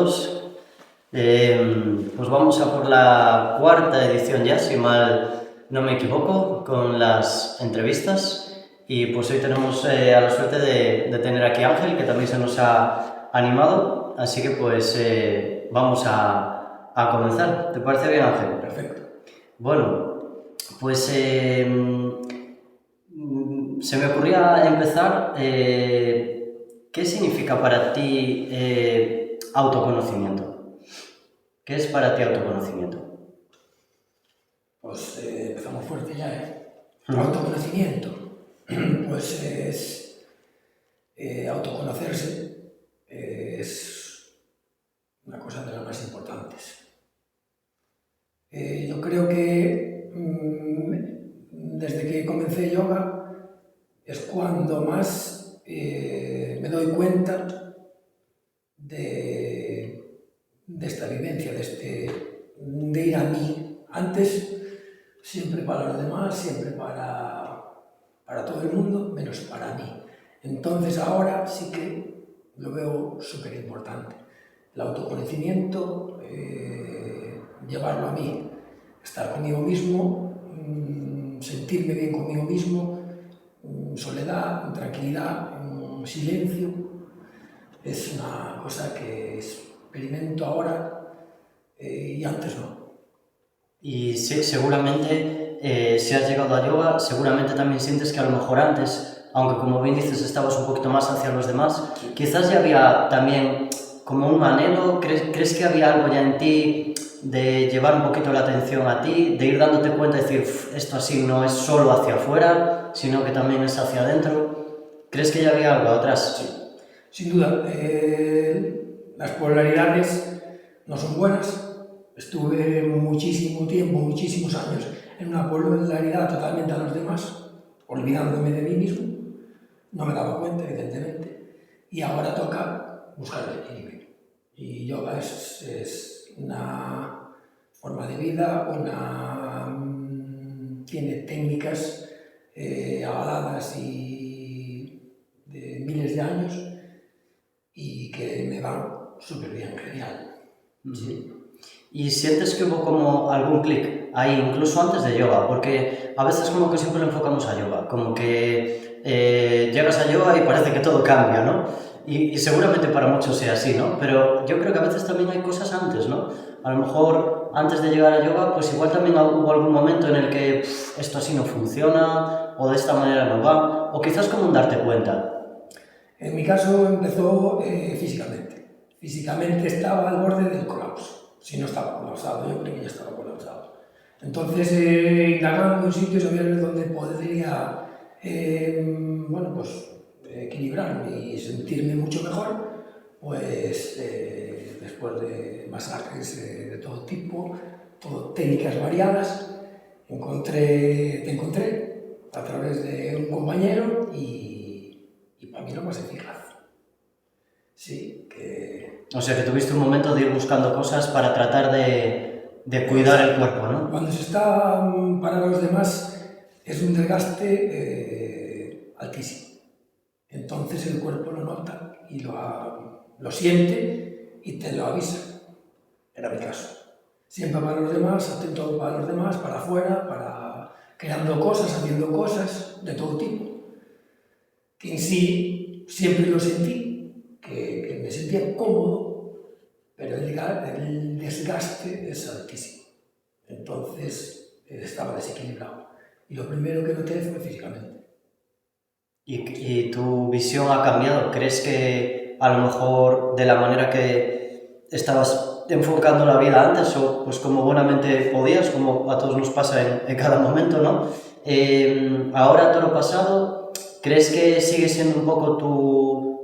todos. Pues vamos a por la cuarta edición ya, si mal no me equivoco, con las entrevistas. Y pues hoy tenemos a la suerte de tener aquí a Ángel, que también se nos ha animado. Así que pues vamos a comenzar. ¿Te parece bien, Ángel? Perfecto. Bueno, pues se me ocurría empezar. ¿Qué significa para ti autoconocimiento? ¿Qué es para ti autoconocimiento? Pues empezamos fuerte ya, ¿eh? Autoconocimiento, pues es autoconocerse, es una cosa de las más importantes. Yo creo que desde que comencé yoga es cuando más me doy cuenta de esta vivencia, de ir a mí. Antes, siempre para los demás, siempre para todo el mundo, menos para mí. Entonces ahora sí que lo veo súper importante. El autoconocimiento, llevarlo a mí, estar conmigo mismo, sentirme bien conmigo mismo, soledad, tranquilidad, silencio. Es una cosa que experimento ahora y antes no. Y sí, seguramente, si has llegado a yoga, seguramente también sientes que a lo mejor antes, aunque como bien dices estabas un poquito más hacia los demás, quizás ya había también como un anhelo. ¿Crees que había algo ya en ti de llevar un poquito la atención a ti, de ir dándote cuenta y decir, esto así no es solo hacia afuera, sino que también es hacia adentro? ¿Crees que ya había algo atrás? Sí, sin duda. Las polaridades no son buenas. Estuve muchísimo tiempo, muchísimos años en una polaridad totalmente a los demás, olvidándome de mí mismo. No me daba cuenta, evidentemente. Y ahora toca buscar el equilibrio. Y yoga es una forma de vida, tiene técnicas avaladas y de miles de años y que me van súper bien, genial. Sí. ¿Y sientes que hubo como algún clic ahí, incluso antes de yoga? Porque a veces como que siempre lo enfocamos a yoga, como que llegas a yoga y parece que todo cambia, ¿no? Y seguramente para muchos sea así, ¿no? Pero yo creo que a veces también hay cosas antes, ¿no? A lo mejor antes de llegar a yoga, pues igual también hubo algún momento en el que esto así no funciona, o de esta manera no va, o quizás como un darte cuenta. En mi caso empezó físicamente. Físicamente estaba al borde del colapso. Si no estaba colapsado, yo creo que ya estaba colapsado. Entonces, indagando en sitios a ver dónde podría, equilibrarme y sentirme mucho mejor, pues después de masajes de todo tipo, técnicas variadas, te encontré a través de un compañero y para mí lo más eficaz. Sí, que... O sea, que tuviste un momento de ir buscando cosas para tratar de cuidar el cuerpo, ¿no? Cuando se está para los demás es un desgaste altísimo. Entonces el cuerpo lo nota y lo siente y te lo avisa. Era mi caso. Siempre para los demás, atento para los demás, para afuera, creando cosas, haciendo cosas de todo tipo. Que en sí siempre lo sentí, que me sentía cómodo, pero el desgaste es altísimo. Entonces estaba desequilibrado. Y lo primero que noté fue físicamente. ¿Y tu visión ha cambiado? ¿Crees que a lo mejor de la manera que estabas enfocando la vida antes, o pues como buenamente podías, como a todos nos pasa en cada momento, ¿no? Ahora todo lo pasado, ¿crees que sigue siendo un poco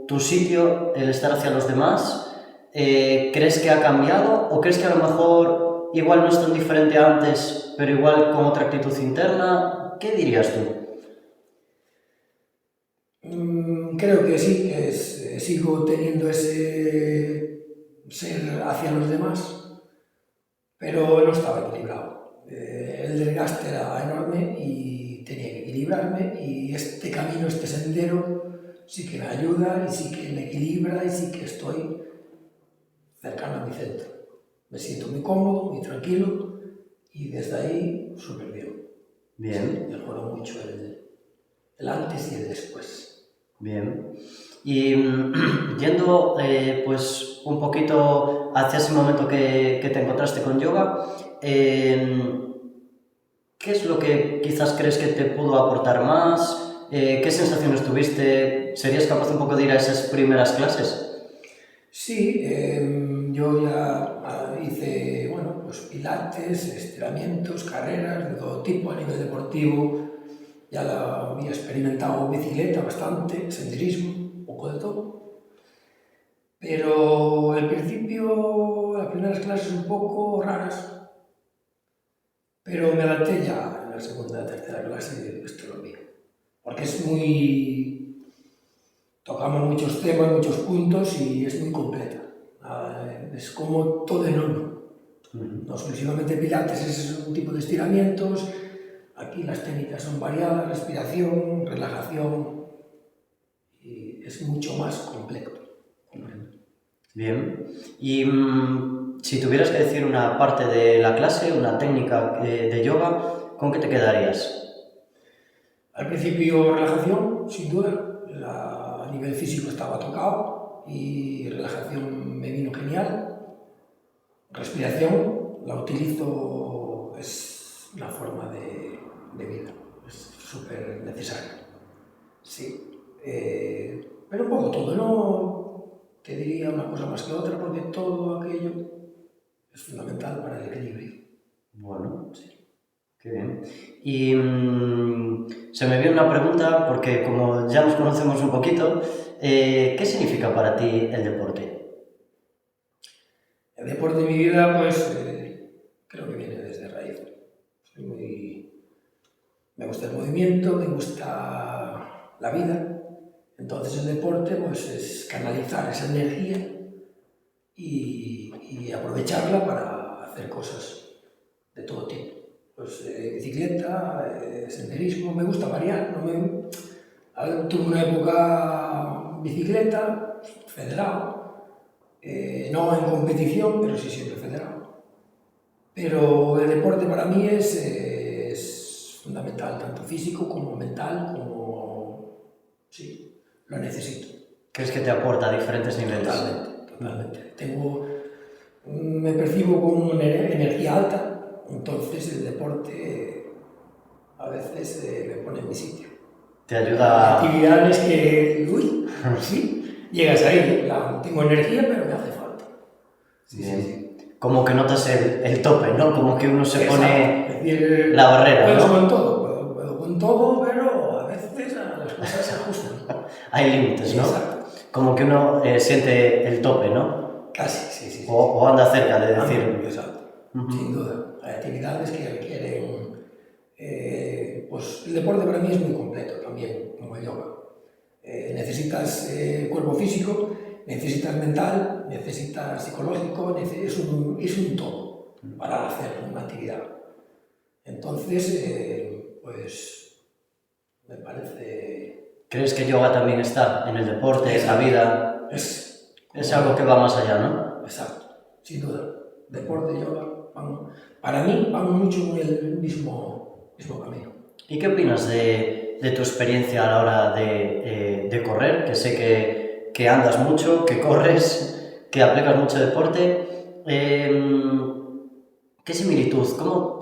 tu sitio el estar hacia los demás? ¿Crees que ha cambiado? ¿O crees que a lo mejor igual no es tan diferente antes, pero igual con otra actitud interna? ¿Qué dirías tú? Creo que sí, que sigo teniendo ese ser hacia los demás, pero no estaba equilibrado. El desgaste era enorme y tenía que equilibrarme, y este camino, este sendero, sí que me ayuda y sí que me equilibra y sí que estoy cercano a mi centro. Me siento muy cómodo, muy tranquilo y desde ahí súper bien. Bien. Sí, mejoró mucho el antes y el después. Bien. Y yendo pues un poquito hacia ese momento que te encontraste con yoga, ¿qué es lo que quizás crees que te pudo aportar más? ¿Qué sensaciones tuviste? ¿Serías capaz un poco de ir a esas primeras clases? Sí, yo ya hice, bueno, pues pilates, estiramientos, carreras de todo tipo a nivel deportivo. Ya la había experimentado bicicleta bastante, senderismo, un poco de todo. Pero al principio, las primeras clases un poco raras, pero me adapté ya en la segunda, tercera clase y digo, esto es lo mío. Porque es muy... tocamos muchos temas, muchos puntos y es muy completa. Es como todo en uno. No exclusivamente pilates, es un tipo de estiramientos. Aquí las técnicas son variadas, respiración, relajación, y es mucho más completo. Bien. Y si tuvieras que decir una parte de la clase, una técnica de yoga, ¿con qué te quedarías? Al principio relajación, sin duda. A nivel físico estaba tocado y relajación me vino genial. Respiración la utilizo, es una forma de vida, es súper necesaria. Sí. Pero un poco todo, no te diría una cosa más que otra, porque todo aquello es fundamental para el equilibrio. Bueno, sí. Qué bien. Y se me viene una pregunta, porque como ya nos conocemos un poquito, ¿qué significa para ti el deporte? El deporte de mi vida, pues creo que viene desde raíz. Me gusta el movimiento, me gusta la vida. Entonces el deporte pues, es canalizar esa energía y aprovecharla para hacer cosas de todo tipo. Pues bicicleta, senderismo, me gusta variar. Tuve una época bicicleta, federado, no en competición, pero sí siempre federado. Pero el deporte para mí es fundamental, tanto físico como mental, como... sí, lo necesito. ¿Crees que te aporta a diferentes niveles? Totalmente, totalmente. Me percibo con una energía alta, entonces el deporte a veces me pone en mi sitio. Te ayuda... Hay actividades que, uy, sí, llegas ahí, tengo energía, pero me hace falta. Sí. Como que notas el tope, ¿no? Como que uno se pone es decir, la barrera, ¿no? Puedo con todo, pero a veces las cosas se ajustan. Hay límites, ¿no? Exacto. Como que uno siente el tope, ¿no? Casi, sí. O anda cerca de decir... Exacto, sin duda. Hay actividades que requieren... pues el deporte para mí es muy completo también, como el yoga. Necesitas cuerpo físico, necesitas mental, necesitas psicológico, es un todo para hacer una actividad. Entonces, pues me parece... ¿Crees que yoga también está en el deporte, en la vida? Es algo que va más allá, ¿no? Exacto, sin duda. Deporte y yoga, para mí, van mucho en el mismo camino. ¿Y qué opinas de tu experiencia a la hora de correr? Que sé que andas mucho, que corres, que aplicas mucho deporte. ¿Qué similitud?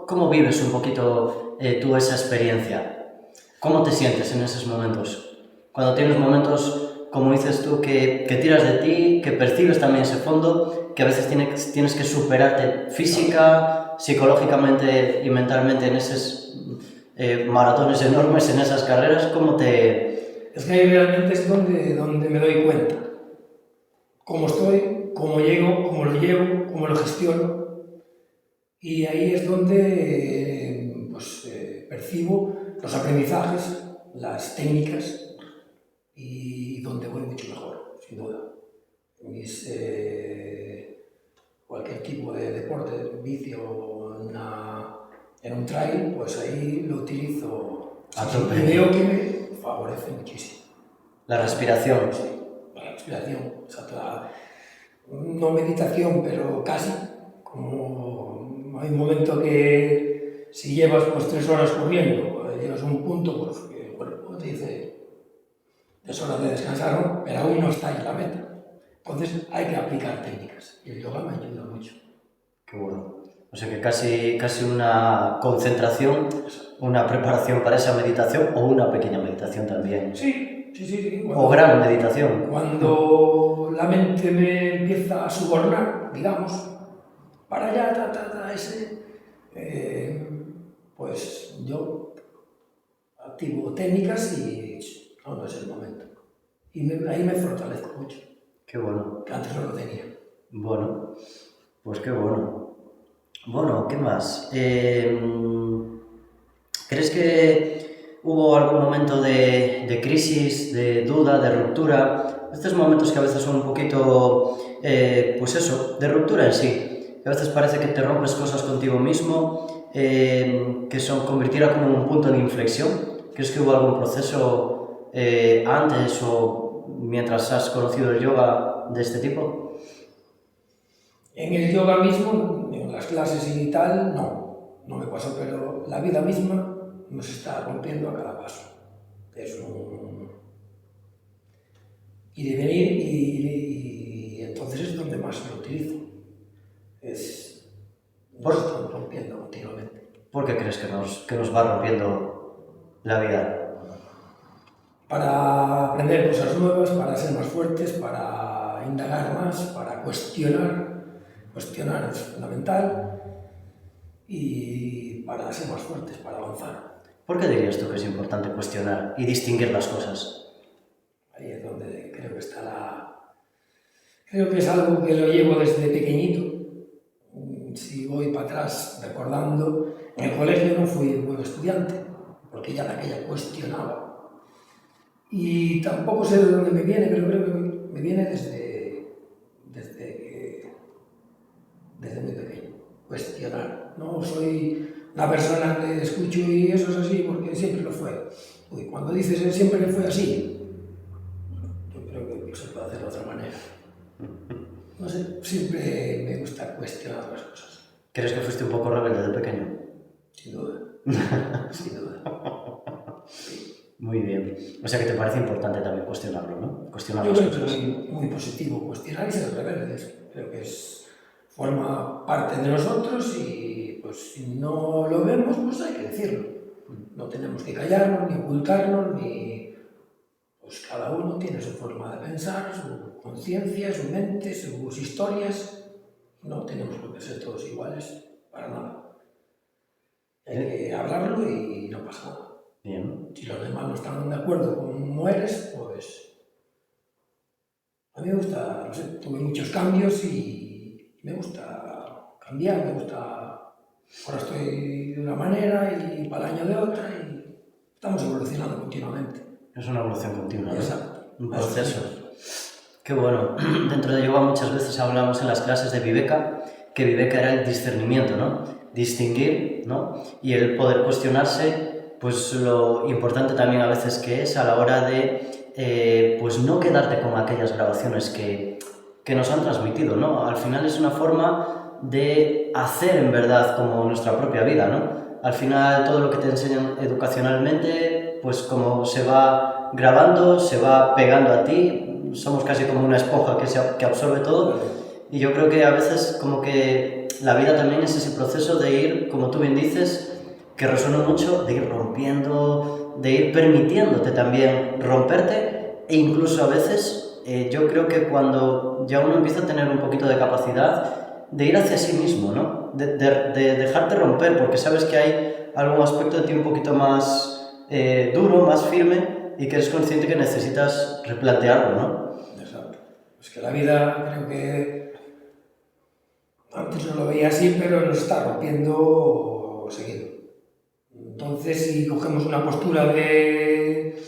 ¿Cómo vives un poquito tú esa experiencia? ¿Cómo te sientes en esos momentos? Cuando tienes momentos, como dices tú, que tiras de ti, que percibes también ese fondo, que a veces tienes que superarte física, psicológicamente y mentalmente en esos maratones enormes, en esas carreras, ¿cómo te...? Es que ahí realmente es donde me doy cuenta. Cómo estoy, cómo llego, cómo lo llevo, cómo lo gestiono. Y ahí es donde pues, percibo los aprendizajes, las técnicas y donde voy mucho mejor, sin duda. Cualquier tipo de deporte, bici o en un trail, pues ahí lo utilizo y veo que me favorece muchísimo. La respiración. Sí, la respiración. no meditación, pero casi, como hay un momento que si llevas pues 3 horas corriendo, llegas a un punto pues, que el cuerpo te dice es hora de descansar, ¿no? Pero aún no está en la meta. Entonces hay que aplicar técnicas y el yoga me ayuda mucho. Qué bueno. O sea que casi una concentración, una preparación para esa meditación o una pequeña meditación también. Sí. O gran meditación. Cuando la mente me empieza a subornar, digamos, para allá, pues yo activo técnicas y no es el momento. Y ahí me fortalezco mucho. Qué bueno. Que antes no lo tenía. Bueno, pues qué bueno. Bueno, ¿qué más? ¿Crees que hubo algún momento de crisis, de duda, de ruptura? Estos momentos que a veces son un poquito, pues eso, de ruptura en sí. Que a veces parece que te rompes cosas contigo mismo, que son convirtiera como en un punto de inflexión. ¿Crees que hubo algún proceso antes o mientras has conocido el yoga de este tipo? En el yoga mismo, en las clases y tal, no me pasó, pero la vida misma nos está rompiendo a cada paso. Es un ir y venir y entonces es donde más lo utilizo. Nos están rompiendo continuamente. ¿Por qué crees que nos va rompiendo la vida? Para aprender cosas nuevas, para ser más fuertes, para indagar más, para cuestionar. Cuestionar es fundamental y para ser más fuertes, para avanzar. ¿Por qué dirías tú que es importante cuestionar y distinguir las cosas? Ahí es donde creo que está Creo que es algo que lo llevo desde pequeñito. Si voy para atrás recordando, en el colegio no fui un buen estudiante, porque ya en aquella cuestionaba. Y tampoco sé de dónde me viene, pero creo que me viene desde muy pequeño. Cuestionar. No soy una persona que escucho y eso es así porque siempre lo fue. Cuando dices siempre que fue así, yo creo que se puede hacer de otra manera. No sé, siempre me gusta cuestionar las cosas. ¿Crees que fuiste un poco rebelde de pequeño? Sin duda. Sin duda. Sí. Muy bien. O sea que te parece importante también cuestionarlo, ¿no? Cuestionar Yo las creo que cosas. es muy positivo cuestionar y ser rebeldes. Creo que forma parte de nosotros y pues si no lo vemos, pues hay que decirlo. No tenemos que callarnos, ni ocultarnos, ni... Pues cada uno tiene su forma de pensar, su conciencia, su mente, sus historias. No tenemos por qué ser todos iguales, para nada. Hay que hablarlo y no pasa nada. Bien. Si los demás no están de acuerdo con cómo eres, pues... A mí me gusta, no sé, tuve muchos cambios y me gusta cambiar, me gusta... Ahora estoy de una manera y para el año de otra y estamos evolucionando continuamente. Es una evolución continua, ¿no? Exacto. Un proceso. Qué bueno. Dentro de yoga muchas veces hablamos en las clases de Viveka, que Viveka era el discernimiento, ¿no? Distinguir, ¿no? Y el poder cuestionarse, pues lo importante también a veces que es a la hora de, pues no quedarte con aquellas grabaciones que nos han transmitido, ¿no? Al final es una forma de hacer en verdad como nuestra propia vida, ¿no? Al final todo lo que te enseñan educacionalmente, pues como se va grabando, se va pegando a ti, somos casi como una esponja que absorbe todo y yo creo que a veces como que la vida también es ese proceso de ir, como tú bien dices, que resuena mucho, de ir rompiendo, de ir permitiéndote también romperte e incluso a veces yo creo que cuando ya uno empieza a tener un poquito de capacidad de ir hacia sí mismo, ¿no? De dejarte romper, porque sabes que hay algún aspecto de ti un poquito más duro, más firme, y que eres consciente que necesitas replantearlo, ¿no? Exacto. Es que la vida creo que antes no lo veía así, pero nos está rompiendo seguido. Entonces, si cogemos una postura de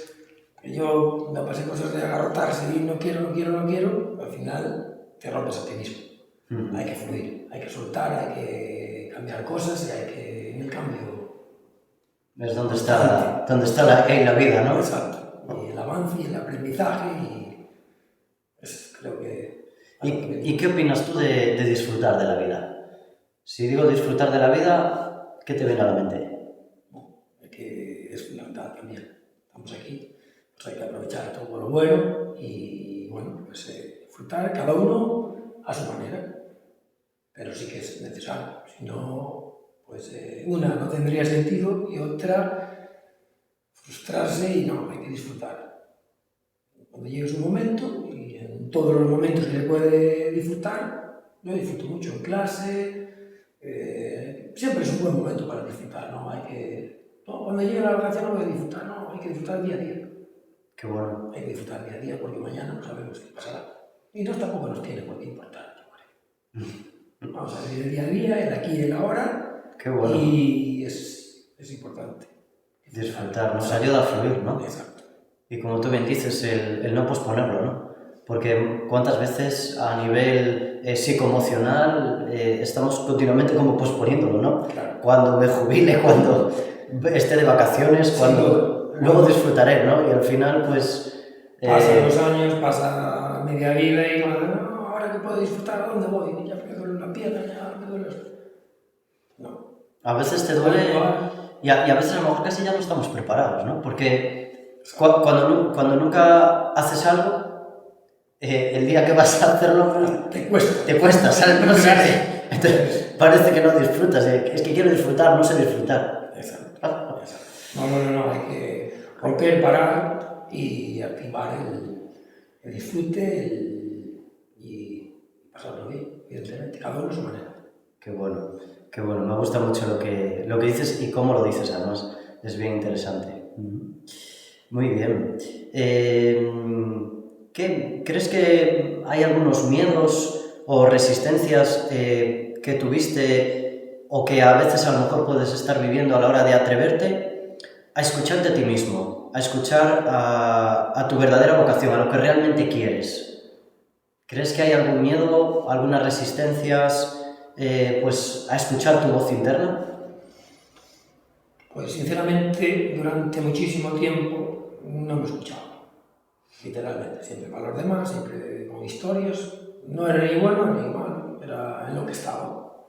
que yo me pasé cosas de agarrotarse y no quiero, al final te rompes a ti mismo. Hay que fluir, hay que soltar, hay que cambiar cosas y hay que, en el cambio... Es donde está la vida, ¿no? Exacto. Y el avance y el aprendizaje y... creo que... ¿Y qué opinas tú de disfrutar de la vida? Si digo disfrutar de la vida, ¿qué te viene a la mente? Es que es fundamental también. Estamos aquí, pues hay que aprovechar todo lo bueno y, bueno, pues disfrutar cada uno a su manera. Pero sí que es necesario. Si no, pues una no tendría sentido y otra frustrarse y no, hay que disfrutar. Cuando llegue su momento, y en todos los momentos que se puede disfrutar, yo disfruto mucho en clase, siempre es un buen momento para disfrutar, ¿no? Cuando llegue la vacación no voy a disfrutar, no, hay que disfrutar día a día. Qué bueno. Hay que disfrutar día a día porque mañana no sabemos qué pasará. Y no tampoco nos tiene por qué importar. Vamos a vivir el día a día, el aquí y el ahora. Qué bueno. Y es importante. Disfrutar, nos ayuda a fluir, ¿no? Exacto. Y como tú bien dices, el no posponerlo, ¿no? Porque cuántas veces a nivel psicoemocional estamos continuamente como posponiéndolo, ¿no? Claro. Cuando me jubile, cuando esté de vacaciones, cuando luego disfrutaré, ¿no? Y al final, pues... Pasan los años, pasa media vida y no, ahora que puedo disfrutar, ¿a dónde voy? Ya me duele la pierna, ya me duele... No. A veces te duele y a veces a lo mejor casi ya no estamos preparados, ¿no? Porque cuando nunca haces algo, el día que vas a hacerlo te cuesta. Te cuesta, ¿sabes? No sé. Entonces, parece que no disfrutas. Es que quiero disfrutar, no sé disfrutar. Exacto. No. Hay que romper, parar y activar el disfrute y pasarlo bien, evidentemente. Cada uno a su manera. Qué bueno. Me gusta mucho lo que dices y cómo lo dices, además. Es bien interesante. Muy bien. ¿Crees que hay algunos miedos o resistencias que tuviste o que a veces a lo mejor puedes estar viviendo a la hora de atreverte a escucharte a ti mismo, a escuchar a tu verdadera vocación, a lo que realmente quieres? ¿Crees que hay algún miedo, algunas resistencias pues a escuchar tu voz interna? Pues sinceramente, durante muchísimo tiempo no me escuchaba. Literalmente, siempre para los demás, siempre con historias. No era ni bueno ni malo, era en lo que estaba.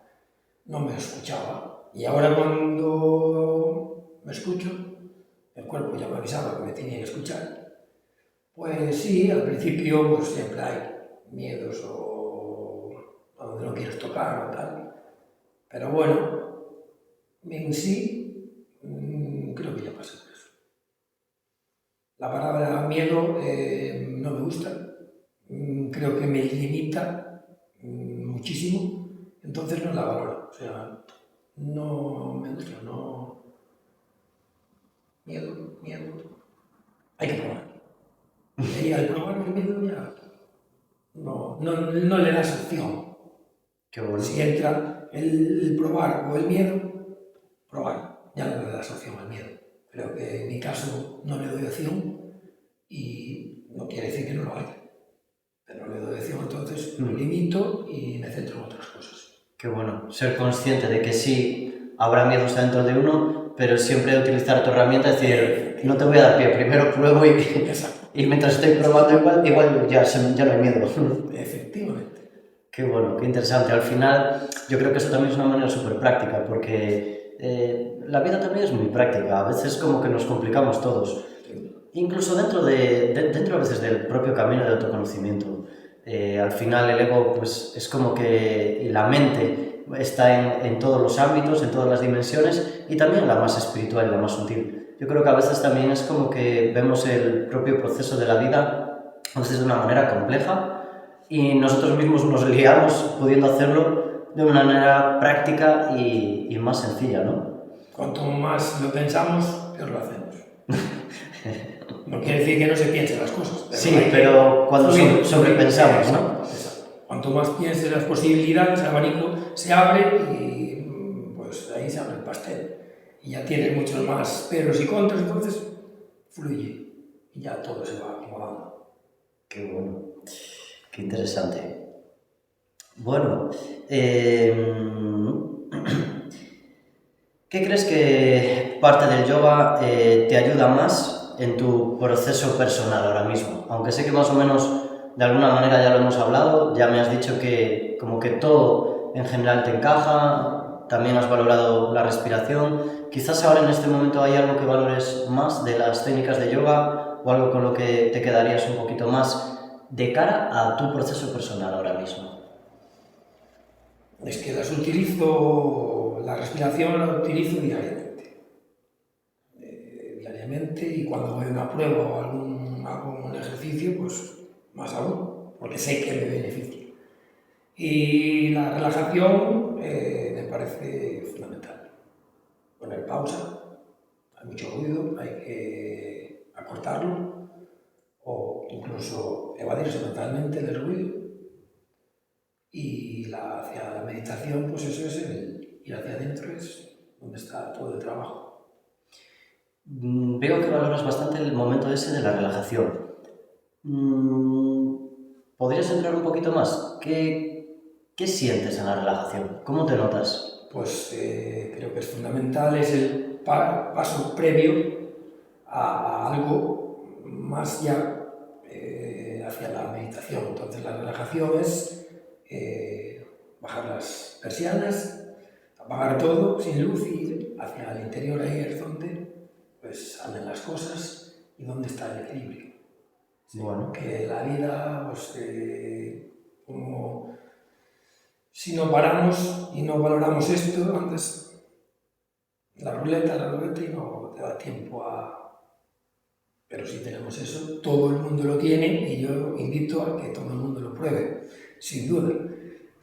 No me escuchaba. Y ahora cuando me escucho, el cuerpo ya me avisaba que me tenía que escuchar. Pues sí, al principio pues siempre hay miedos o a donde no quieres tocar o tal. Pero bueno, en sí, creo que ya pasé por eso. La palabra miedo no me gusta, creo que me limita muchísimo, entonces no la valoro. O sea, no me gusta, no. Miedo. Hay que probar. Y al probar el miedo ya no le das opción. Qué bueno. Si entra el probar o el miedo, probar, ya no le das opción al miedo. Creo que en mi caso no le doy opción y no quiere decir que no lo haya. Pero no le doy opción, entonces lo limito y me centro en otras cosas. Qué bueno, ser consciente de que sí habrá miedos dentro de uno, pero siempre utilizar tu herramienta, es decir, no te voy a dar pie, primero pruebo y mientras estoy probando igual ya no hay miedo. Efectivamente. Qué bueno, qué interesante. Al final, yo creo que eso también es una manera súper práctica, porque la vida también es muy práctica. A veces como que nos complicamos todos. Incluso dentro a veces del propio camino de autoconocimiento. Al final el ego pues, es como que la mente está en todos los ámbitos, en todas las dimensiones y también la más espiritual y la más sutil. Yo creo que a veces también es como que vemos el propio proceso de la vida a veces de una manera compleja y nosotros mismos nos liamos pudiendo hacerlo de una manera práctica y más sencilla, ¿no? Cuanto más lo pensamos, peor lo hacemos. No quiere decir que no se piensen las cosas. Pero cuando sobrepensamos, ¿no? Exacto. Cuanto más pienses las posibilidades, el abanico se abre y pues ahí se abre el pastel. Y ya tienes muchos más peros y contras, entonces fluye y ya todo se va acomodando. Qué bueno, qué interesante. Bueno, ¿qué crees que parte del yoga te ayuda más en tu proceso personal ahora mismo? Aunque sé que más o menos de alguna manera ya lo hemos hablado, ya me has dicho que como que todo en general te encaja, también has valorado la respiración. Quizás ahora en este momento hay algo que valores más de las técnicas de yoga o algo con lo que te quedarías un poquito más de cara a tu proceso personal ahora mismo. Es que las utilizo, la respiración la utilizo diariamente. Diariamente, y cuando voy a una prueba o hago un ejercicio, pues más aún, porque sé que me beneficia. Y la relajación me parece fundamental. Poner pausa, hay mucho ruido, hay que acortarlo o incluso evadirse totalmente del ruido. Y hacia la meditación, pues eso es el ir hacia adentro, es donde está todo el trabajo. Veo que valoras bastante el momento ese de la relajación. ¿Podrías entrar un poquito más? ¿Qué sientes en la relajación? ¿Cómo te notas? Pues creo que es fundamental, es el paso previo a algo más ya hacia la meditación. Entonces la relajación es bajar las persianas, apagar todo sin luz y ir hacia el interior, ahí es donde pues salen las cosas y donde está el equilibrio. Sí, bueno. Que la vida, pues como si no paramos y no valoramos esto, antes la ruleta y no te da tiempo a... Pero si tenemos eso, todo el mundo lo tiene y yo invito a que todo el mundo lo pruebe, sin duda,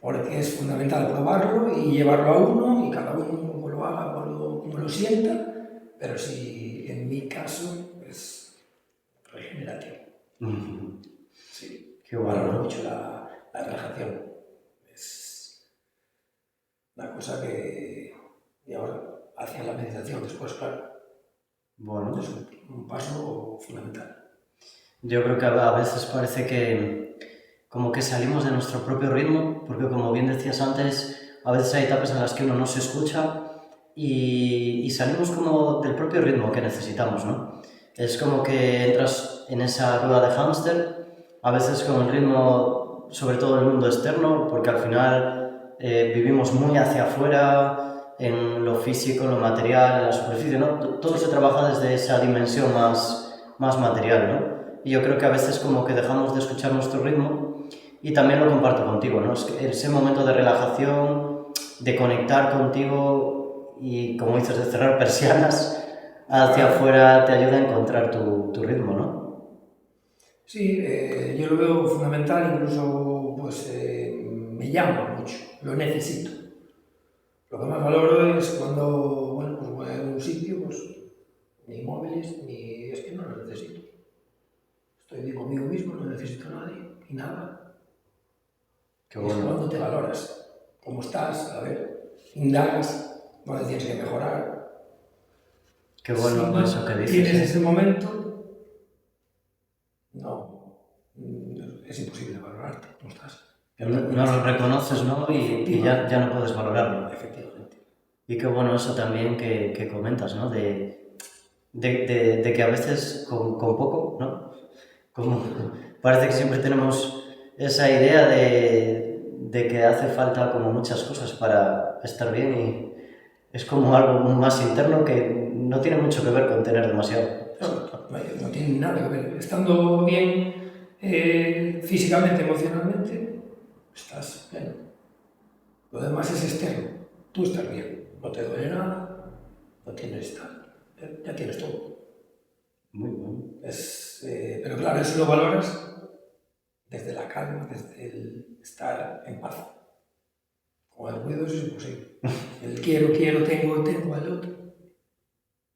porque es fundamental probarlo y llevarlo a uno y cada uno como lo haga, como lo sienta, pero si en mi caso es regenerativo. Sí, qué bueno. Valoro mucho la relajación. Es una cosa que... Y ahora, hacia la meditación después, claro. Bueno. Es un paso fundamental. Yo creo que a veces parece que como que salimos de nuestro propio ritmo, porque como bien decías antes, a veces hay etapas en las que uno no se escucha y salimos como del propio ritmo que necesitamos, ¿no? Es como que entras en esa rueda de hámster, a veces con el ritmo, sobre todo el mundo externo, porque al final vivimos muy hacia afuera, en lo físico, en lo material, en la superficie, ¿no? Todo se trabaja desde esa dimensión más material, ¿no? Y yo creo que a veces como que dejamos de escuchar nuestro ritmo y también lo comparto contigo, ¿no? Es que ese momento de relajación, de conectar contigo y, como dices, de cerrar persianas hacia afuera te ayuda a encontrar tu ritmo, ¿no? Sí, yo lo veo fundamental, incluso pues me llama mucho, lo necesito. Lo que más valoro es cuando, bueno, pues voy a un sitio, pues ni móviles, ni es que no los necesito. Estoy bien conmigo mismo, no necesito a nadie, y nada. Qué Y es bueno. cuando te valoras, cómo estás, a ver, indagas, no tienes que mejorar. Qué bueno si no eso que dices. tienes ese momento, no, es imposible valorarte, cómo estás. No lo reconoces, ¿no? Y ya no puedes valorarlo. Efectivamente. Y qué bueno eso también que comentas, ¿no? De que a veces con poco, ¿no? Como, parece que siempre tenemos esa idea de que hace falta como muchas cosas para estar bien y es como algo más interno que no tiene mucho que ver con tener demasiado. No tiene nada que ver. Estando bien físicamente, emocionalmente, estás pleno. Lo demás es externo. Tú estás bien. No te duele nada, no tienes tal. Ya tienes todo. Muy bueno. Pero claro, eso lo valoras desde la calma, desde el estar en paz. Con el ruido eso es imposible. El quiero, tengo al otro.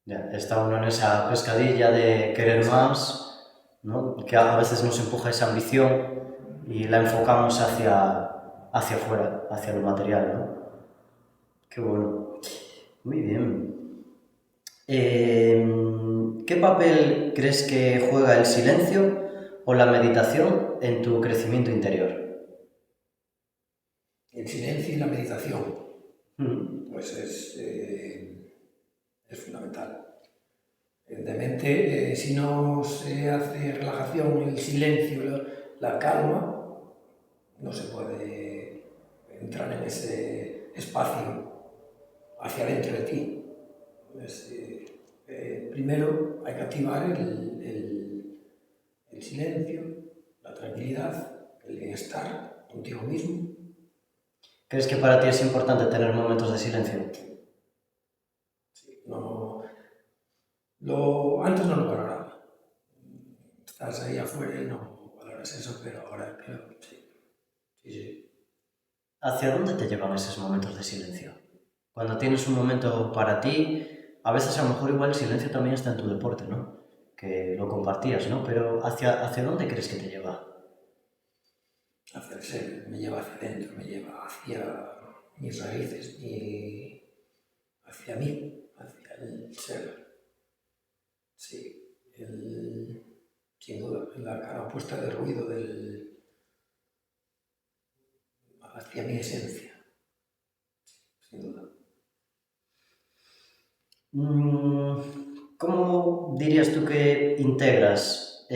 Ya, está uno en esa pescadilla de querer más, ¿no? Que a veces nos empuja esa ambición y la enfocamos hacia afuera, hacia lo material, ¿no? Qué bueno. Muy bien. ¿Qué papel crees que juega el silencio o la meditación en tu crecimiento interior? El silencio y la meditación, pues es fundamental. Evidentemente, si no se hace relajación, el silencio, la calma, no se puede entrar en ese espacio hacia dentro de ti. Primero hay que activar el silencio, la tranquilidad, el bienestar contigo mismo. ¿Crees que para ti es importante tener momentos de silencio? Sí, antes no lo valoraba. Estás ahí afuera y no valoras eso, pero ahora creo que sí. Sí. ¿Hacia dónde te llevan esos momentos de silencio? Cuando tienes un momento para ti, a veces a lo mejor igual el silencio también está en tu deporte, ¿no? Que lo compartías, ¿no? Pero ¿hacia dónde crees que te lleva? Hacia el ser, me lleva hacia adentro, me lleva hacia mis raíces y hacia mí, hacia el ser. Sí, sin duda, la cara opuesta del ruido hacia mi esencia, sin duda. ¿Cómo dirías tú que integras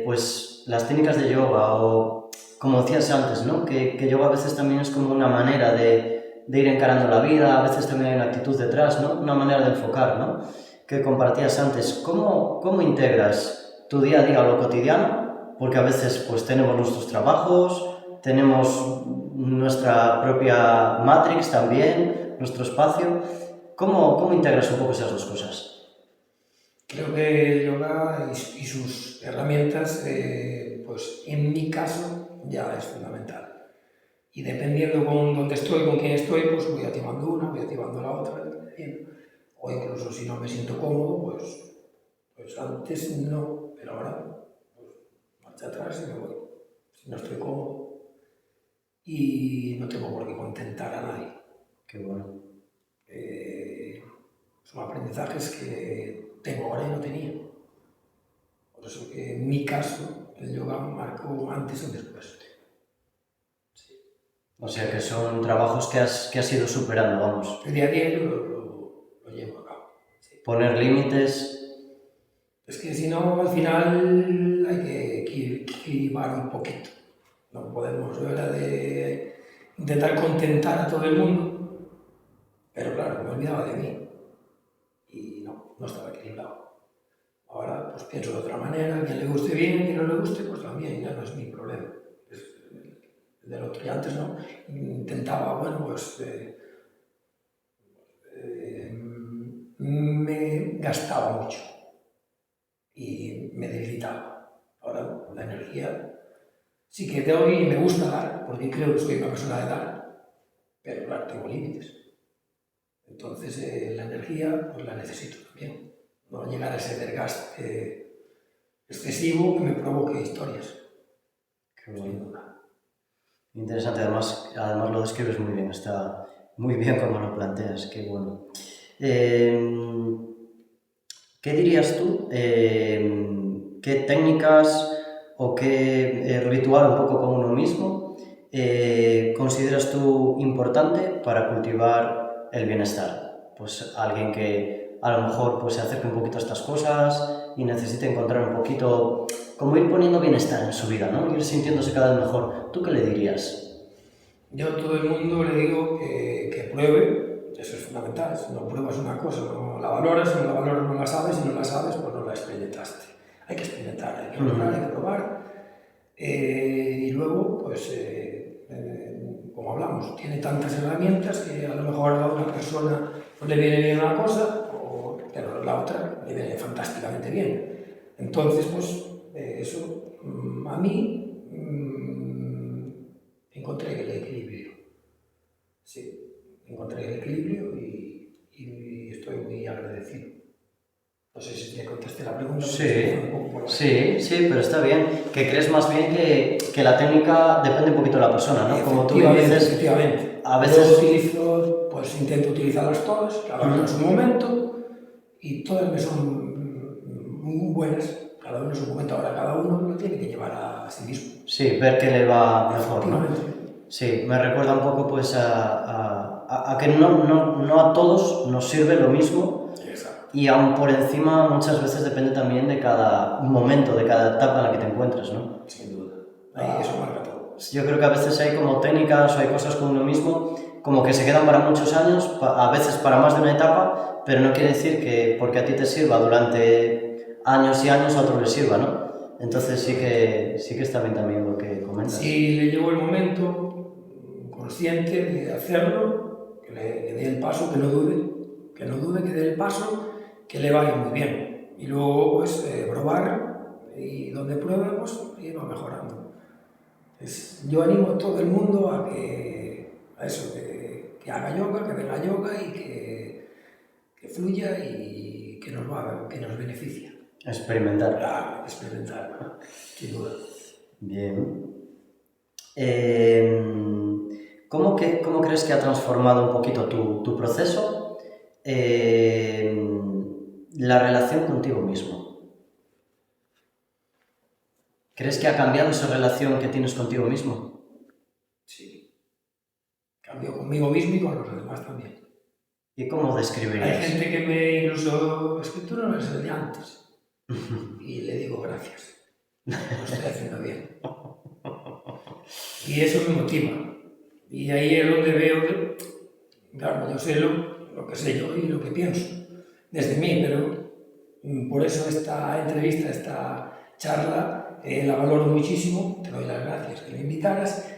pues las técnicas de yoga o como decías antes, ¿no? Que yoga a veces también es como una manera de ir encarando la vida, a veces también hay una actitud detrás, ¿no? Una manera de enfocar, ¿no? Que compartías antes. ¿Cómo integras tu día a día o lo cotidiano? Porque a veces pues tenemos nuestros trabajos, tenemos nuestra propia matrix también, nuestro espacio. ¿Cómo integras un poco esas dos cosas? Creo que el yoga y sus herramientas, pues en mi caso ya es fundamental. Y dependiendo con dónde estoy, con quién estoy, pues voy activando una, voy activando la otra, o incluso si no me siento cómodo, pues antes no, pero ahora pues marcha atrás y me voy. Si no estoy cómodo y no tengo por qué contentar a nadie. Qué bueno. Son aprendizajes que tengo ahora y no tenía. Por eso que en mi caso el yoga marcó antes y después. Sí. O sea que son trabajos que has ido superando, vamos. El día a día yo lo llevo a cabo. Sí. Poner límites. Es que si no, al final hay que equilibrar un poquito. No podemos hablar de intentar contentar a todo el mundo, pero claro, me olvidaba de mí y no estaba equilibrado. Ahora pues pienso de otra manera, a quien le guste bien, a quien no le guste, pues también, ya no es mi problema. Es el del otro. Y antes no, intentaba, bueno, pues me gastaba mucho y me debilitaba. Ahora la energía sí que doy y me gusta dar, porque creo que soy una persona de dar, pero claro, tengo límites. Entonces la energía pues la necesito también. No llegar a ese desgaste excesivo que me provoque historias. Qué bueno. Interesante, además lo describes muy bien, está muy bien como lo planteas, qué bueno. ¿Qué dirías tú? ¿Qué técnicas o qué ritual un poco con uno mismo consideras tú importante para cultivar el bienestar? Pues alguien que a lo mejor pues, se acerque un poquito a estas cosas y necesite encontrar un poquito, como ir poniendo bienestar en su vida, ¿no? Ir sintiéndose cada vez mejor. ¿Tú qué le dirías? Yo a todo el mundo le digo que pruebe, eso es fundamental. Si no pruebas una cosa, no la valoras, si no la valoras no la sabes, si no la sabes, pues no la experimentaste. Hay que experimentar, hay que valorar, hay que probar. Y luego, pues, como hablamos, tiene tantas herramientas que a lo mejor a una persona pues, le viene bien una cosa, pero la otra le viene fantásticamente bien. Entonces, pues, eso a mí encontré el equilibrio. Sí, encontré el equilibrio y estoy muy agradecido. No sé si te contesté la pregunta. Sí, pero está bien. Que crees más bien que la técnica depende un poquito de la persona, ¿no? Como tú dices, efectivamente. a veces... Pues intento utilizarlas todas, cada una en su momento, y todas me son muy buenas. Cada uno en su momento, ahora cada uno lo tiene que llevar a sí mismo. Sí, ver qué le va mejor, ¿no? Sí, me recuerda un poco pues a que no a todos nos sirve lo mismo. Exacto. Y aún por encima muchas veces depende también de cada momento, de cada etapa en la que te encuentres, ¿no? Sin duda. Ahí eso marca todo. Yo creo que a veces hay como técnicas o hay cosas con uno mismo como que se quedan para muchos años, a veces para más de una etapa, pero no quiere decir que porque a ti te sirva durante años y años a otro le sirva, ¿no? Entonces sí que está bien también lo que comentas. Si le llegó el momento consciente de hacerlo, que dé el paso, que no dude, que dé el paso, que le vaya muy bien. Y luego pues probar, y donde pruebe pues ir mejorando. Yo animo a todo el mundo a eso, que haga yoga, que venga yoga y que fluya y que nos beneficie. Experimentar. Claro, experimentar, sin duda. Bien. ¿Cómo crees que ha transformado un poquito tu proceso la relación contigo mismo? ¿Crees que ha cambiado esa relación que tienes contigo mismo? Sí. Cambio conmigo mismo y con los demás también. ¿Y cómo describirías? Hay gente que me incluso, es que tú no eres el de antes. Y le digo gracias. Lo estoy haciendo bien. Y eso me motiva. Y ahí es donde veo que, claro, yo sé lo que sé yo y lo que pienso desde mí, pero por eso esta entrevista, esta charla, la valoro muchísimo. Te doy las gracias que me invitaras,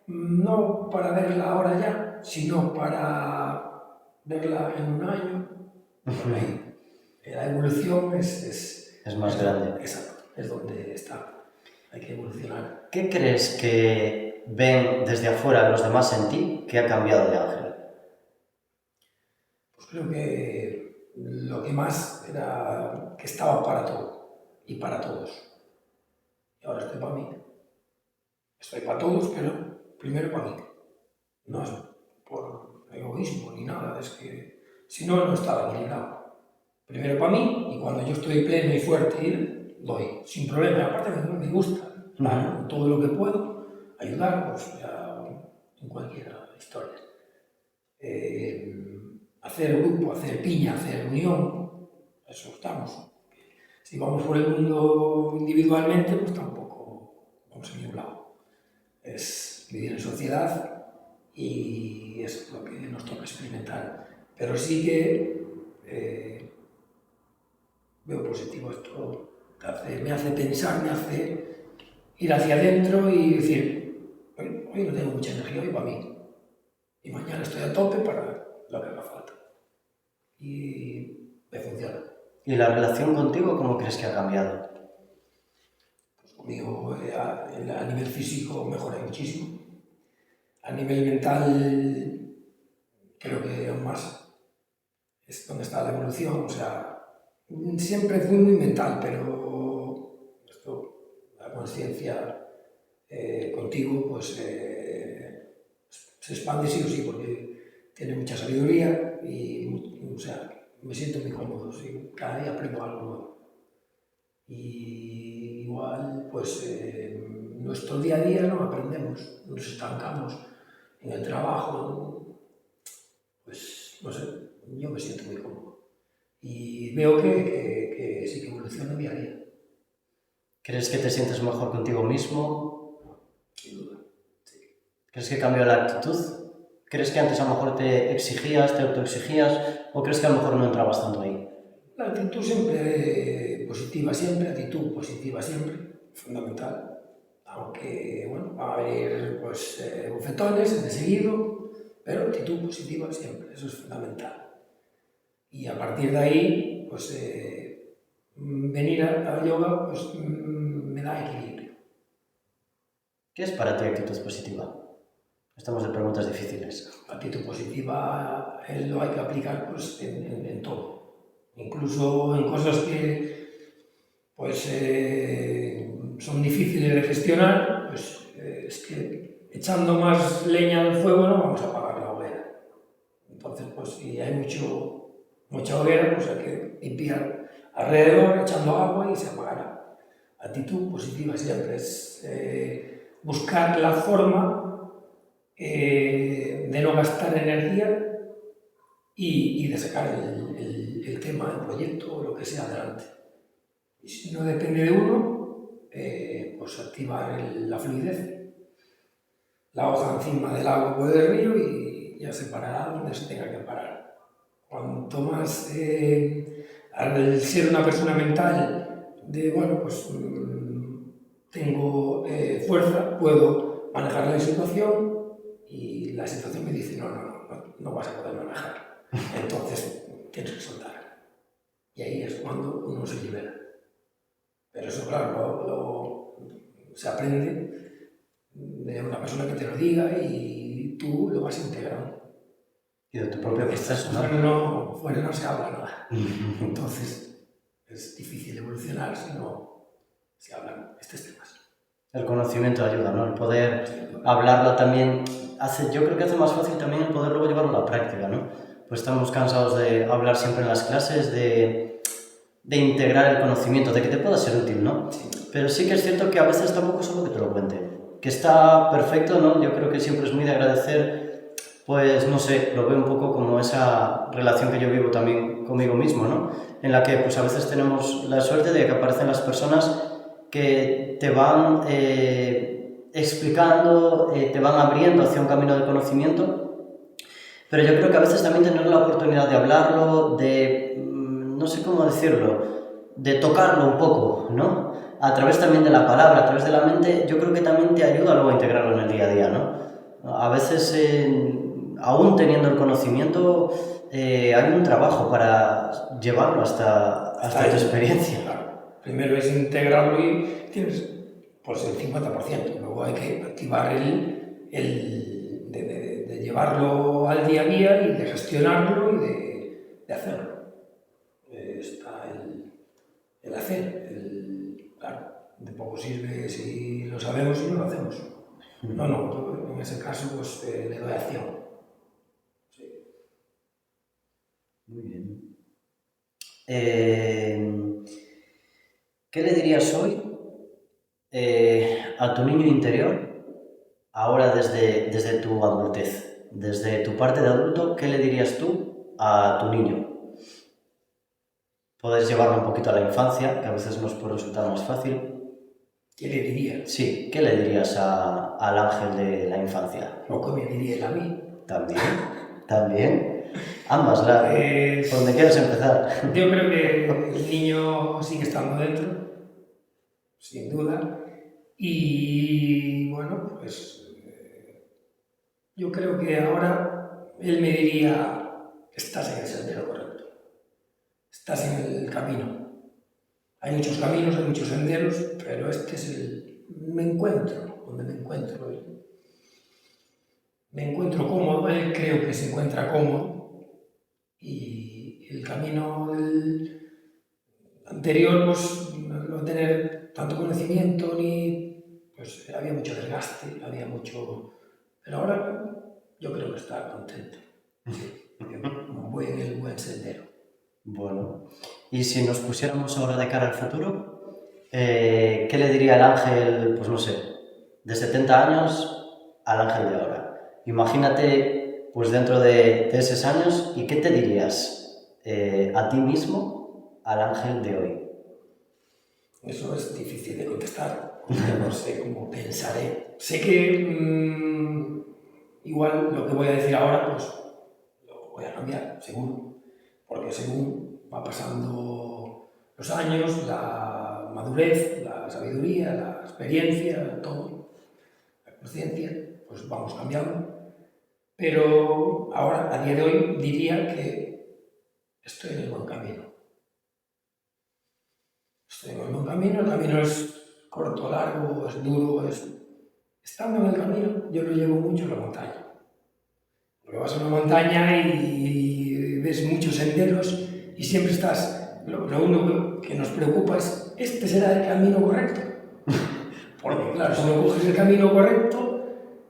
no para verla ahora ya, sino para verla en un año. Por ahí. La evolución es más grande. Exacto, es donde está. Hay que evolucionar. ¿Qué crees que ven desde afuera los demás en ti que ha cambiado de Ángel? Pues creo que lo que más era que estaba para todo y para todos. Y ahora estoy para mí. Estoy para todos, pero primero para mí. No es por egoísmo ni nada, es que si no, no estaba equilibrado. Primero para mí, y cuando yo estoy pleno y fuerte, doy, sin problema. Aparte me gusta, claro, todo lo que puedo, ayudar, pues ya en cualquier historia. Hacer grupo, hacer piña, hacer unión, eso estamos. Si vamos por el mundo individualmente, pues tampoco vamos a ningún lado. Es vivir en sociedad y es lo que nos toca experimentar. Pero sí que veo positivo esto, me hace pensar, me hace ir hacia adentro y decir, hoy no tengo mucha energía, hoy para mí. Y mañana estoy a tope para lo que haga falta. Y me funciona. ¿Y la relación contigo cómo crees que ha cambiado? Pues conmigo a nivel físico mejoré muchísimo. A nivel mental creo que aún más es donde está la evolución. O sea, siempre fui muy mental, pero la conciencia contigo pues se expande sí o sí porque tiene mucha sabiduría y o sea, me siento muy cómodo, sí, cada día aprendo algo nuevo. Y igual pues nuestro día a día no aprendemos, nos estancamos en el trabajo, pues no sé, yo me siento muy cómodo. Y veo que sí que evoluciona día a día. ¿Crees que te sientes mejor contigo mismo? Sin duda, sí. ¿Crees que cambió la actitud? ¿Crees que antes a lo mejor te exigías, te autoexigías o crees que a lo mejor no entrabas tanto ahí? La actitud siempre positiva, actitud positiva siempre, fundamental. Aunque, bueno, va a venir pues, bofetones de seguido, pero actitud positiva siempre, eso es fundamental. Y a partir de ahí, pues venir al yoga pues, me da equilibrio. ¿Qué es para ti actitud positiva? Estamos de preguntas difíciles. Actitud positiva lo hay que aplicar pues, en todo, incluso en cosas que pues, son difíciles de gestionar, pues es que echando más leña al fuego no vamos a apagar la hoguera. Entonces, pues si hay mucha hoguera, pues hay que limpiar alrededor, echando agua y se apagará. Actitud positiva siempre es buscar la forma de no gastar energía y de sacar el tema, el proyecto o lo que sea adelante. Y si no depende de uno, pues pues activar la fluidez. La hoja encima del agua o del río y ya se parará donde se tenga que parar. Cuanto más, al ser una persona mental de, bueno, pues tengo fuerza, puedo manejar la situación y la situación me dice, no vas a poder manejar. Entonces tienes que soltar. Y ahí es cuando uno se libera. Pero eso, claro, se aprende de una persona que te lo diga y tú lo vas integrando. Y de tu propio proceso, ¿no? Fuera no se habla nada. Entonces es difícil evolucionar si no se hablan estos temas. El conocimiento ayuda, ¿no? El poder hablarlo también yo creo que hace más fácil también el poder luego llevarlo a la práctica, ¿no? Pues estamos cansados de hablar siempre en las clases, de integrar el conocimiento, de que te pueda ser útil, ¿no? Sí. Pero sí que es cierto que a veces tampoco solo que te lo cuenten. Que está perfecto, ¿no? Yo creo que siempre es muy de agradecer, pues no sé, lo veo un poco como esa relación que yo vivo también conmigo mismo, ¿no? En la que pues a veces tenemos la suerte de que aparecen las personas que te van explicando, te van abriendo hacia un camino de conocimiento, pero yo creo que a veces también tener la oportunidad de hablarlo, de, no sé cómo decirlo, de tocarlo un poco, ¿no? A través también de la palabra, a través de la mente, yo creo que también te ayuda luego a integrarlo en el día a día, ¿no? A veces, aún teniendo el conocimiento, hay un trabajo para llevarlo hasta tu experiencia. Claro. Primero es integrarlo y tienes pues el 50%, luego hay que activar de llevarlo al día a día y de gestionarlo y de hacerlo. Está el hacer, claro, de poco sirve si lo sabemos y no lo hacemos. No, en ese caso pues le doy acción. Sí. Muy bien. ¿Qué le dirías hoy a tu niño interior, ahora desde tu adultez, desde tu parte de adulto? ¿Qué le dirías tú a tu niño? Puedes llevarlo un poquito a la infancia, que a veces nos puede resultar más fácil. ¿Qué le diría? Sí, ¿qué le dirías al Ángel de la infancia? ¿O qué me diría él a mí? También. Ambas, por donde quieras empezar. Yo creo que el niño sigue estando dentro, sin duda, y bueno, pues yo creo que ahora él me diría, estás en el sendero correcto, estás en el camino. Hay muchos caminos, hay muchos senderos, pero este es donde me encuentro. Me encuentro cómodo, él creo que se encuentra cómodo, y el camino anterior, pues no tener tanto conocimiento pues había mucho desgaste, pero ahora yo creo que está contento. Voy en el buen sendero. Bueno, y si nos pusiéramos ahora de cara al futuro, ¿qué le diría el Ángel, pues no sé, de 70 años al Ángel de ahora? Imagínate, pues dentro de esos años, ¿y qué te dirías a ti mismo al Ángel de hoy? Eso es difícil de contestar, no sé cómo pensaré. Sé que igual lo que voy a decir ahora, pues lo voy a cambiar, seguro, porque según va pasando los años, la madurez, la sabiduría, la experiencia, todo, la conciencia, pues vamos cambiando. Pero ahora, a día de hoy, diría que estoy en el buen camino. Estoy en el buen camino, el camino es corto, largo, es duro, Estando en el camino, yo lo llevo mucho a la montaña. Porque vas a una montaña y ves muchos senderos y siempre estás... Lo único que nos preocupa es, ¿este será el camino correcto? Porque claro, si no coges el camino correcto,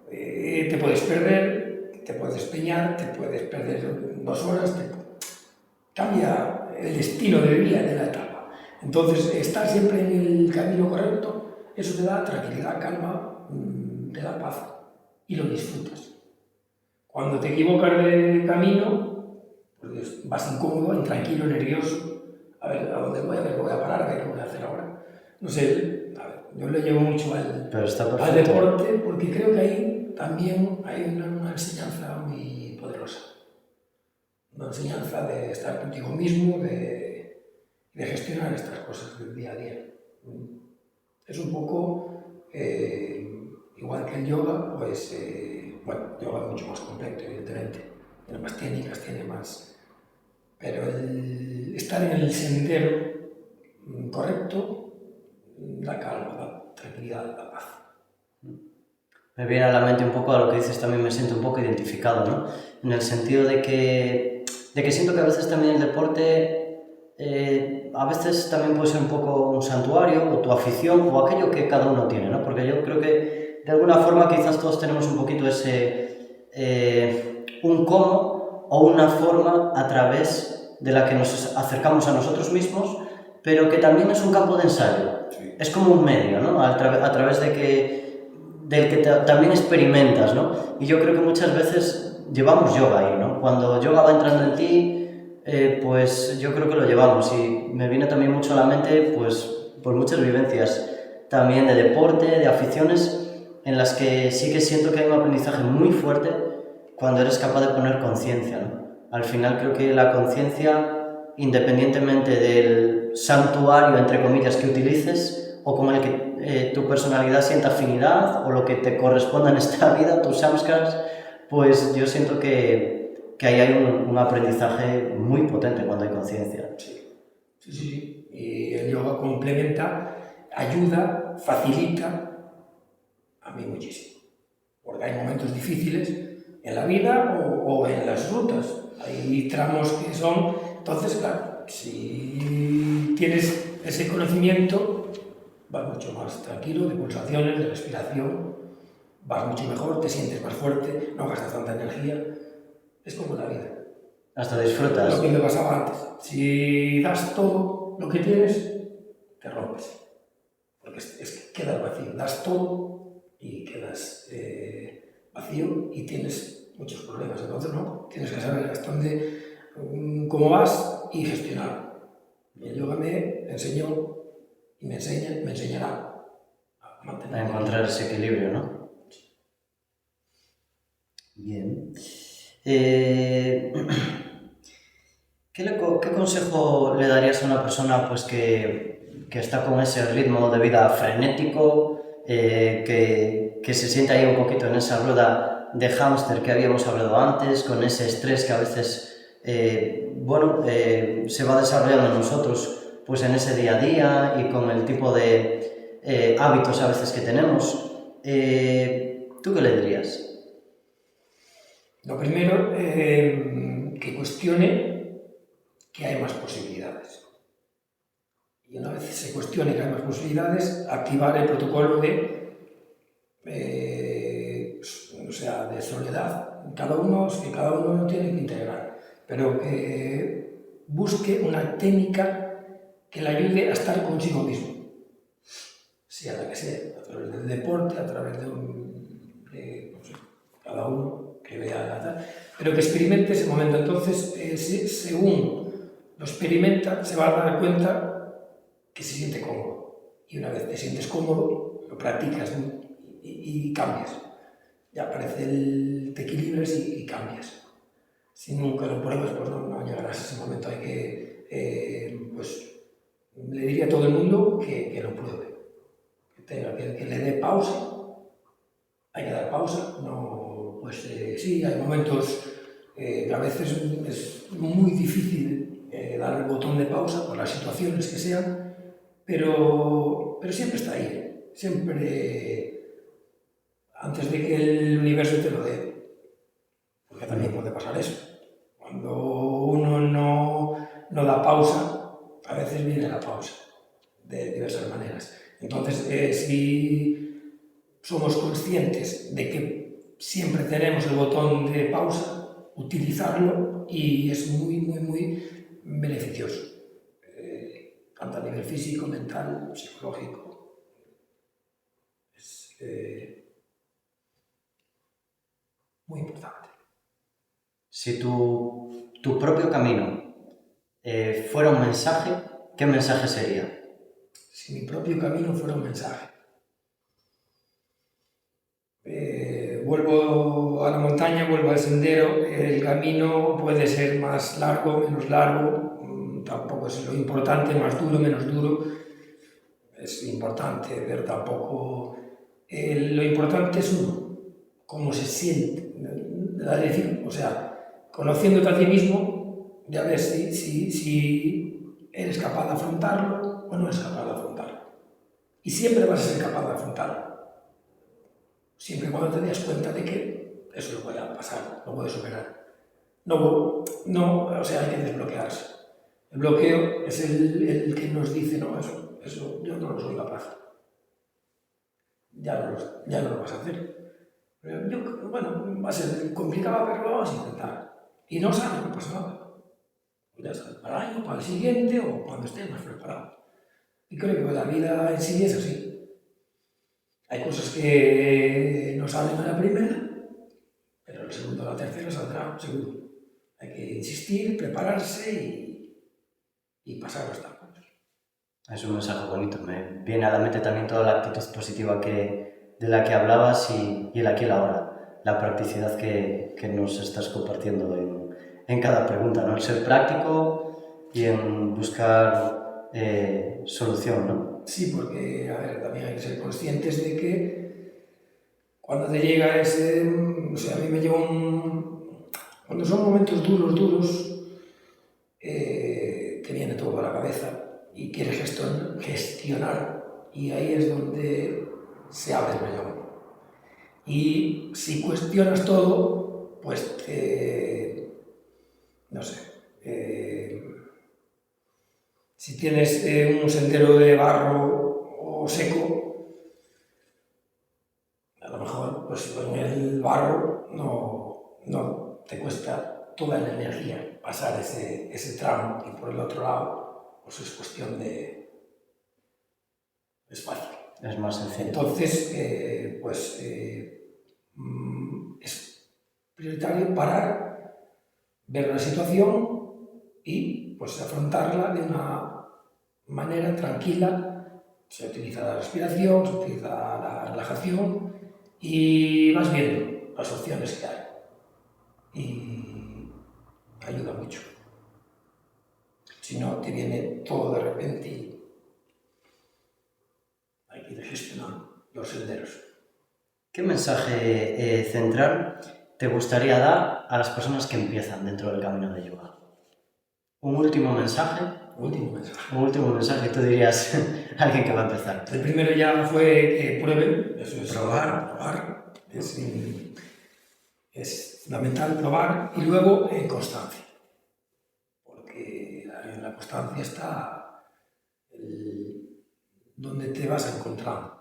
te puedes perder, te puedes peñar, te puedes perder 2 horas, cambia el destino de vida de la etapa. Entonces, estar siempre en el camino correcto, eso te da tranquilidad, calma, te da paz y lo disfrutas. Cuando te equivocas de camino, pues vas incómodo, intranquilo, nervioso. A ver, ¿a dónde voy? A ver, ¿qué voy a parar? ¿Qué voy a hacer ahora? No sé, a ver, Yo le llevo mucho al perfecto. deporte porque creo que ahí también hay una enseñanza muy poderosa. Una enseñanza de estar contigo mismo, de gestionar estas cosas del día a día. Es un poco igual que el yoga, pues, bueno, yoga es mucho más completo, evidentemente. Tiene más técnicas, tiene más... Pero el estar en el sendero correcto da calma, da tranquilidad, da paz. Me viene a la mente un poco a lo que dices, también me siento un poco identificado, ¿no? En el sentido de que siento que a veces también el deporte a veces también puede ser un poco un santuario, o tu afición, o aquello que cada uno tiene, ¿no? Porque yo creo que de alguna forma quizás todos tenemos un poquito ese un cómo o una forma a través de la que nos acercamos a nosotros mismos, pero que también es un campo de ensayo. Sí. Es como un medio, ¿no? A través del que también experimentas, ¿no? Y yo creo que muchas veces llevamos yoga ahí, ¿no? Cuando yoga va entrando en ti, pues yo creo que lo llevamos, y me viene también mucho a la mente pues muchas vivencias también de deporte, de aficiones, en las que sí que siento que hay un aprendizaje muy fuerte cuando eres capaz de poner conciencia, ¿no? Al final creo que la conciencia, independientemente del santuario, entre comillas, que utilices, o con el que tu personalidad sienta afinidad, o lo que te corresponda en esta vida, tus samskars, pues yo siento que ahí hay un aprendizaje muy potente cuando hay conciencia. Sí. Y el yoga complementa, ayuda, facilita a mí muchísimo. Porque hay momentos difíciles en la vida o en las rutas. Hay tramos que son... Entonces, claro, si tienes ese conocimiento, vas mucho más tranquilo, de pulsaciones, de respiración, vas mucho mejor, te sientes más fuerte, no gastas tanta energía. Es como la vida. Hasta disfrutas. Lo que me pasaba antes. Si das todo lo que tienes, te rompes. Porque es que quedas vacío. Das todo y quedas vacío y tienes muchos problemas. Entonces, no, tienes que saber hasta dónde, cómo vas y gestionar. Y el yoga me enseñó y me enseñará a mantener. A encontrar ese equilibrio, ¿no? Bien. ¿Qué consejo le darías a una persona pues, que está con ese ritmo de vida frenético, que se siente ahí un poquito en esa rueda de hámster que habíamos hablado antes, con ese estrés que a veces se va desarrollando en nosotros pues, en ese día a día, y con el tipo de hábitos a veces que tenemos? ¿Tú qué le dirías? Lo primero, que cuestione que hay más posibilidades. Y una vez se cuestione que hay más posibilidades, activar el protocolo de soledad. Cada uno tiene que integrar, pero que busque una técnica que le ayude a estar consigo mismo, sea la que sea, a través del deporte, a través de cada uno que vea la tal, pero que experimente ese momento. Entonces, según lo experimenta, se va a dar cuenta que se siente cómodo. Y una vez te sientes cómodo, lo practicas y cambias. Ya aparece te equilibras y cambias. Si nunca lo pruebas, pues no llegarás a ese momento. Hay que, pues, le diría a todo el mundo que lo pruebe. Que le dé pausa. Hay que dar pausa. No, pues sí, hay momentos que a veces es muy difícil dar el botón de pausa por las situaciones que sean, pero siempre está ahí. Siempre antes de que el universo te lo dé. Porque también puede pasar eso. Cuando uno no da pausa, a veces viene la pausa, de diversas maneras. Entonces, si somos conscientes de que siempre tenemos el botón de pausa, utilizarlo, y es muy, muy, muy beneficioso. Tanto a nivel físico, mental, psicológico. Es muy importante. Si tu propio camino fuera un mensaje, ¿qué mensaje sería? Si mi propio camino fuera un mensaje. vuelvo a la montaña, vuelvo al sendero, el camino puede ser más largo, menos largo, tampoco es lo importante, más duro, menos duro, es importante ver tampoco, lo importante es uno, cómo se siente, es decir, o sea, conociéndote a ti mismo, ya ves si eres capaz de afrontarlo o no eres capaz de afrontarlo. Y siempre vas a ser capaz de afrontarlo. Siempre y cuando te das cuenta de que eso lo puede pasar, lo puedes superar. No, o sea, hay que desbloquearse. El bloqueo es el que nos dice, no, eso yo no lo soy capaz. Ya no lo vas a hacer. Pero bueno, va a ser complicado, pero lo vamos a intentar. Y no sabes, no pasa nada. Ya sabes, para el año, para el siguiente o cuando estés más preparado. Y creo que la vida en sí es así. Hay cosas que no salen a la primera, pero la segunda o la tercera saldrá seguro. Hay que insistir, prepararse y pasar los etapas. Es un mensaje bonito. Me viene a la mente también toda la actitud positiva de la que hablabas y el aquí y el ahora. La practicidad que nos estás compartiendo en cada pregunta, ¿no? El ser práctico y en buscar solución, ¿no? Sí, porque, a ver, también hay que ser conscientes de que cuando te llega ese... O sea, a mí me llega cuando son momentos duros, te viene todo a la cabeza y quieres gestionar y ahí es donde se abre el melón. Y si cuestionas todo, pues no sé, si tienes un sendero de barro o seco, a lo mejor pues en el barro no te cuesta toda la energía pasar ese tramo y por el otro lado pues es cuestión de espacio. Es más sencillo. Entonces, es prioritario parar, ver la situación y pues afrontarla de una manera tranquila. Se utiliza la respiración, se utiliza la relajación y vas viendo las opciones que hay. Y ayuda mucho. Si no, te viene todo de repente y hay que ir gestionando los senderos. ¿Qué mensaje central te gustaría dar a las personas que empiezan dentro del camino de yoga? ¿Un último mensaje? Un último mensaje, tú dirías a alguien que va a empezar. El primero ya fue que prueben, eso es probar. Es fundamental probar y luego constancia. Porque en la constancia está donde te vas a encontrar.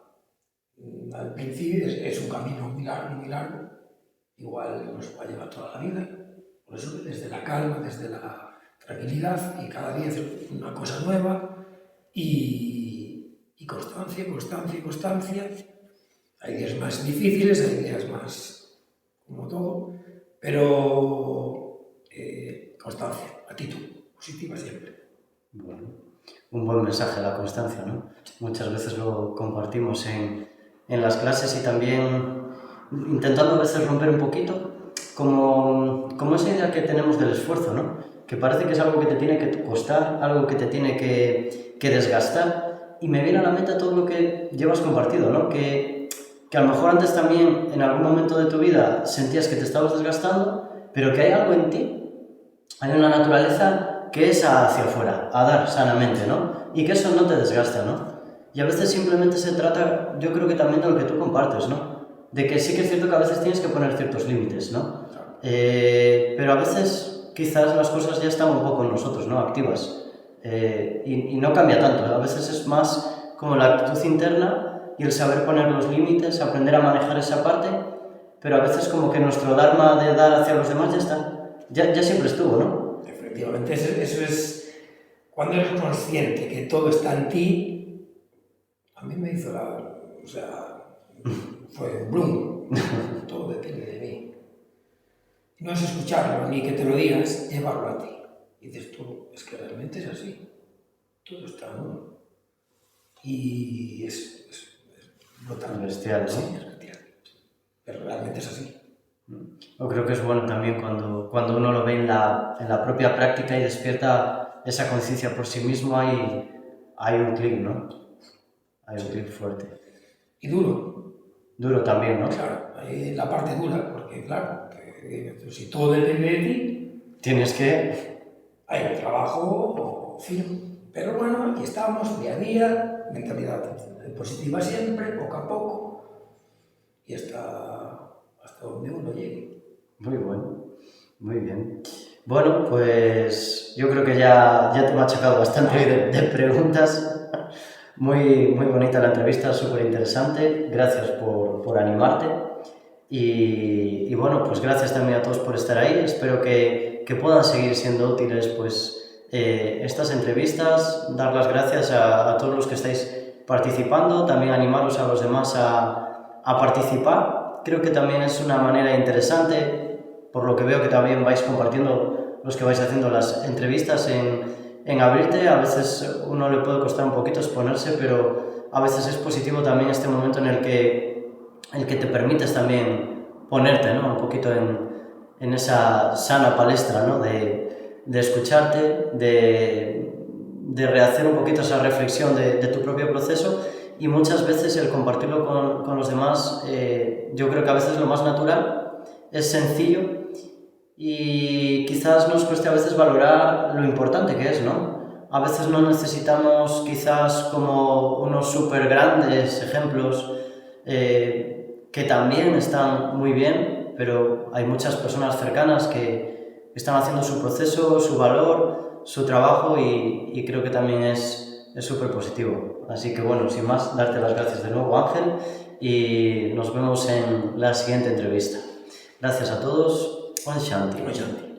Al principio es un camino muy largo, igual nos va a llevar toda la vida. Por eso desde la calma, desde la tranquilidad y cada día hacer una cosa nueva y constancia. Hay días más difíciles, hay días más como todo, pero constancia, actitud positiva siempre. Bueno, un buen mensaje, la constancia, ¿no? Muchas veces lo compartimos en las clases y también intentando a veces romper un poquito como esa idea que tenemos del esfuerzo, ¿no? Que parece que es algo que te tiene que costar, algo que te tiene que desgastar, y me viene a la mente todo lo que llevas compartido, ¿no? Que a lo mejor antes también en algún momento de tu vida sentías que te estabas desgastando, pero que hay algo en ti, hay una naturaleza que es hacia afuera, a dar sanamente, ¿no? Y que eso no te desgasta, ¿no? Y a veces simplemente se trata, yo creo que también de lo que tú compartes, ¿no? De que sí que es cierto que a veces tienes que poner ciertos límites, ¿no? Pero a veces quizás las cosas ya están un poco en nosotros, ¿no? Activas. Y no cambia tanto, a veces es más como la actitud interna y el saber poner los límites, aprender a manejar esa parte, pero a veces como que nuestro dharma de dar hacia los demás ya está, ya siempre estuvo, ¿no? Efectivamente, eso es cuando eres consciente que todo está en ti. A mí me hizo fue boom, todo depende de mí. No es escucharlo ni que te lo digas, llevarlo a ti. Y dices tú, es que realmente es así, todo está en uno. Y es brutal. Bestial, ¿no? Sí, es bestial. Pero realmente realmente es así. Yo creo que es bueno también cuando uno lo ve en la propia práctica y despierta esa conciencia por sí mismo, hay un clic, ¿no? Hay un clic fuerte. Y duro. Duro también, ¿no? Claro, hay la parte dura, porque claro, si todo depende de ti, Tienes que... hay un trabajo firme. Pero bueno, aquí estamos, día a día, mentalidad positiva siempre, poco a poco, y hasta donde uno llegue. Muy bueno, muy bien. Bueno, pues yo creo que ya te he machacado bastante hoy de preguntas. Muy bonita la entrevista, súper interesante. Gracias por animarte. Y bueno, pues gracias también a todos por estar ahí. Espero que puedan seguir siendo útiles pues, estas entrevistas. Dar las gracias a todos los que estáis participando. También animaros a los demás a participar. Creo que también es una manera interesante, por lo que veo que también vais compartiendo los que vais haciendo las entrevistas en abrirte. A veces uno le puede costar un poquito exponerse, pero a veces es positivo también este momento en el que te permites también ponerte, ¿no? Un poquito en esa sana palestra, ¿no? De escucharte, de rehacer un poquito esa reflexión de tu propio proceso, y muchas veces el compartirlo con los demás, yo creo que a veces lo más natural, es sencillo, y quizás nos cueste a veces valorar lo importante que es, ¿no? A veces no necesitamos quizás como unos súper grandes ejemplos, que también están muy bien, pero hay muchas personas cercanas que están haciendo su proceso, su valor, su trabajo, y creo que también es súper positivo. Así que bueno, sin más, darte las gracias de nuevo, Ángel, y nos vemos en la siguiente entrevista. Gracias a todos. Om Shanti. Om Shanti.